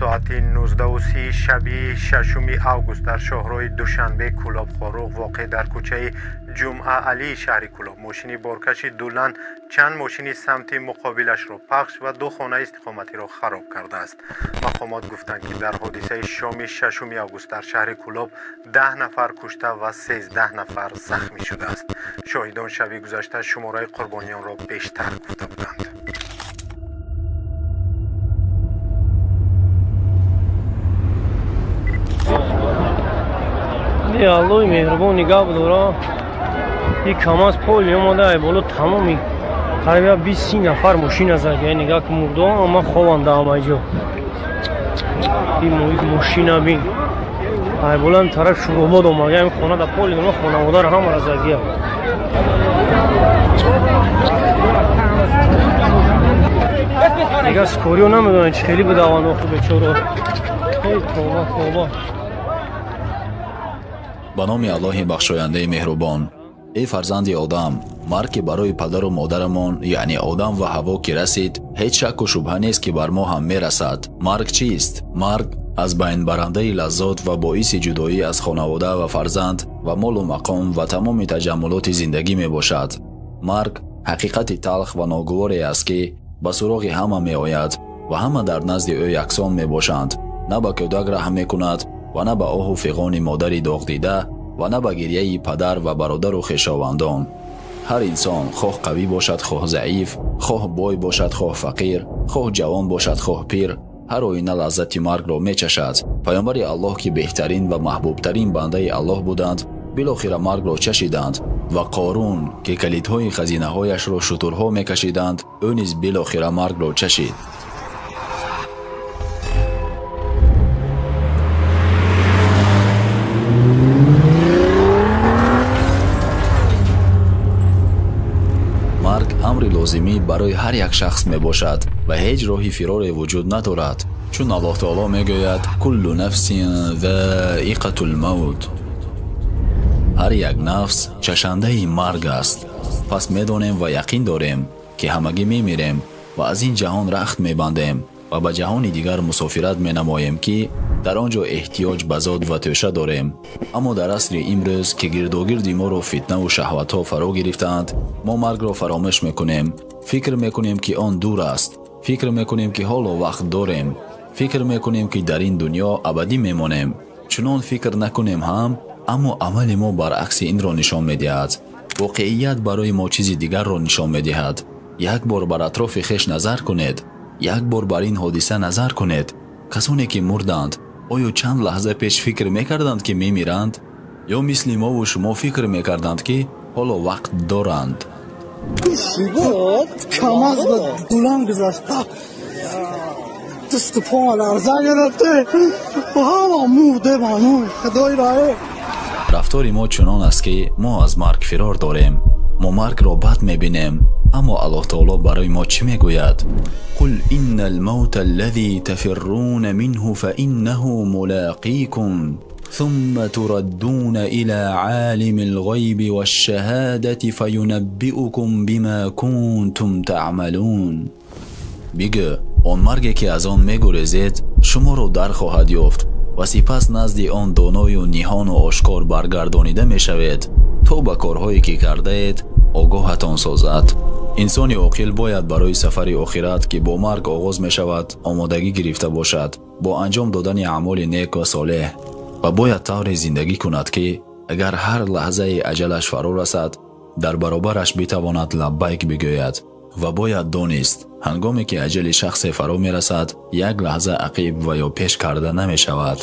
ساعت 19:30 شب 6 اوگوست در شهرهای دوشنبه کلاب خاروق واقع در کوچه جمعه علی شهر کلاب ماشین بارکش دولن چند ماشین سمت مقابلش را پخش و دو خانه استقامتی را خراب کرده است. مقامات گفتند که در حادثه شام 6 اوگوست در شهر کلاب 10 نفر کشته و 13 نفر زخمی شده است. شاهدان شب گذشته شماره قربانیان را بیشتر گفته بودند. یا الله مهربون نگاه بدارا یک کماز پول اومده بالا تمامی قریبا 20 نفر ماشین از اگه نگاه که مرده اما خوابنده آمایجا این ماشین بین ای بلند طرف شروباد اومده این خونه در پول اومده خانواده را هم از اگه نگاه سکوریو نمیدونن چه خیلی بدوان وقت بچورو ای توبه با نام الله بخشاینده مهربان. ای فرزند آدم، مرگ برای پدر و مادرمان یعنی آدم و حوا که رسید هیچ شک و شبهه نیست که بر ما هم میرسد. مرگ چیست؟ مرگ از بین برنده لذات و باعث جدایی از خانواده و فرزند و مال و مقام و تمام تجملات زندگی می باشد. مرگ حقیقت تلخ و ناگواری است که به سراغ همه می آید و همه در نزد او یکسان می باشند. نه به کودک رحم می کند و نه به آه و فغان مادری داغ دیده و نه به گریه پدر و برادر و خویشاوندان. هر انسان خواه قوی باشد خواه ضعیف، خواه بای باشد خواه فقیر، خواه جوان باشد خواه پیر، هر آینه لذت مرگ را می چشد. پیامبر الله که بهترین و محبوبترین بنده الله بودند بالاخره مرگ را چشیدند و قارون که کلیدهای خزینه هایش را شترها می کشیدند او نیز بالاخره مرگ را چشید. امر لازمی برای هر یک شخص می باشد و هیچ راهی فراری وجود ندارد، چون الله تعالی می گوید کل نفس ذائقة الموت، هر یک نفس چشنده مرگ است. پس می دانیم و یقین داریم که همگی می میریم و از این جهان رخت می بندیم و به جهان دیگر مسافرت می نماییم که در آنجا احتیاج به زاد و توشه داریم. اما در عصر امروز که گرداگرد ما را فتنه و شهوت ها فرا گرفتند، ما مرگ را فراموش میکنیم. فکر میکنیم که آن دور است، فکر میکنیم که حال و وقت داریم، فکر میکنیم که در این دنیا ابدی میمانیم. چنان فکر نکنیم هم، اما عمل ما برعکس این را نشان میدهد. واقعیت برای ما چیزی دیگر را نشان میدهد. یک بار بر اطراف خویش نظر کنید، یک بار بر این حادثه نظر کنید. کسانی که مردند آیا چند لحظه پیش فکر میکردند که میمیرند، یا مثل ما و شما فکر میکردند که حالا وقت دارند؟ کماز به دولان گذاشت، دست پا لرزه گرفته و همه مرده بانوی خدای راه. رفتار ما چنان است که ما از مرگ فرار داریم. ما مرگ را بد میبینیم، اما الله تعالی برای ما چی میگوید؟ قل ان الموت الذي تفرون منه فانه ملاقيكم ثم تردون الى عالم الغيب والشهاده فينبئكم بما كنتم تعملون. بگه آن مرگی که از آن میگریزید شما را در خواهد یافت و سپس نزد آن دانای و نهان و آشکار برگردانیده میشوید تا به کارهایی که کرده اید آگاهتان سازد. انسان عاقل باید برای سفر آخرت که با مرگ آغاز می شود آمادگی گرفته باشد با انجام دادن اعمال نیک و صالح و باید طور زندگی کند که اگر هر لحظه اجلش فرا رسد در برابرش بتواند لبیک بگوید. و باید دانست هنگامی که اجل شخص فرا می رسد یک لحظه عقب و یا پیش کرده نمی شود.